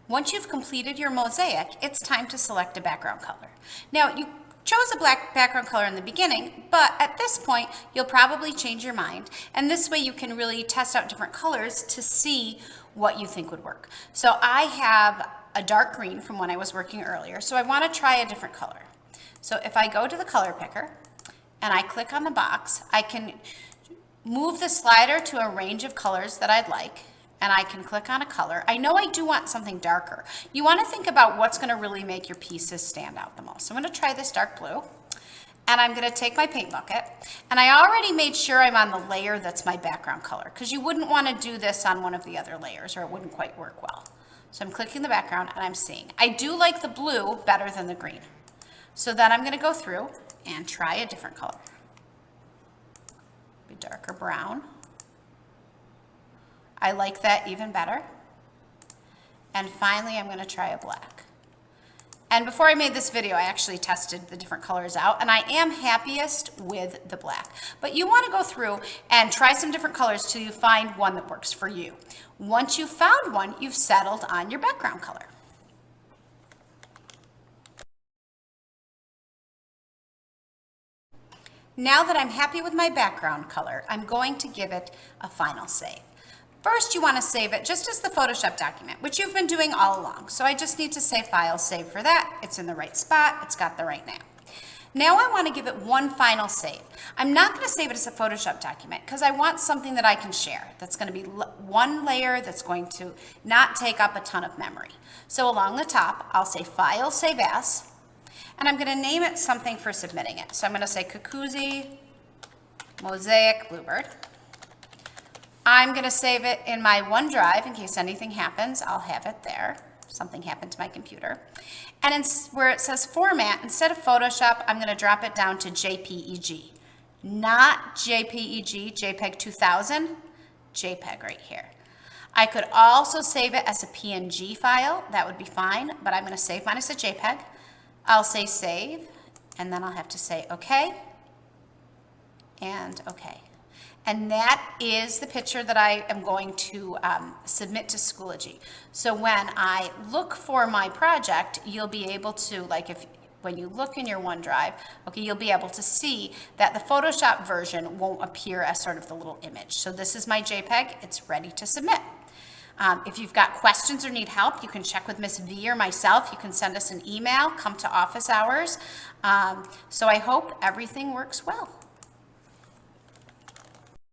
Once you've completed your mosaic, it's time to select a background color. Now, you chose a black background color in the beginning, but at this point, you'll probably change your mind. And this way you can really test out different colors to see what you think would work. So I have a dark green from when I was working earlier, so I want to try a different color. So if I go to the color picker and I click on the box, I can move the slider to a range of colors that I'd like, and I can click on a color. I know I do want something darker. You want to think about what's going to really make your pieces stand out the most. So I'm going to try this dark blue, and I'm going to take my paint bucket, and I already made sure I'm on the layer that's my background color, because you wouldn't want to do this on one of the other layers or it wouldn't quite work well. So I'm clicking the background and I'm seeing. I do like the blue better than the green. So then I'm going to go through and try a different color. Be darker brown. I like that even better. And finally, I'm going to try a black. And before I made this video, I actually tested the different colors out, and I am happiest with the black. But you want to go through and try some different colors till you find one that works for you. Once you've found one, you've settled on your background color. Now that I'm happy with my background color, I'm going to give it a final save. First, you want to save it just as the Photoshop document, which you've been doing all along. So I just need to say File, Save for that. It's in the right spot. It's got the right name. Now I want to give it one final save. I'm not going to save it as a Photoshop document because I want something that I can share. That's going to be one layer that's going to not take up a ton of memory. So along the top, I'll say File, Save As, and I'm going to name it something for submitting it. So I'm going to say Kukuzi Mosaic Bluebird. I'm going to save it in my OneDrive in case anything happens. I'll have it there. Something happened to my computer. And where it says format, instead of Photoshop, I'm going to drop it down to JPEG. Not JPEG, JPEG 2000, JPEG right here. I could also save it as a PNG file. That would be fine, but I'm going to save mine as a JPEG. I'll say save, and then I'll have to say OK and OK. And that is the picture that I am going to submit to Schoology. So when I look for my project, you'll be able to, when you look in your OneDrive, okay, you'll be able to see that the Photoshop version won't appear as sort of the little image. So this is my JPEG. It's ready to submit. If you've got questions or need help, you can check with Miss V or myself. You can send us an email, come to office hours. So I hope everything works well.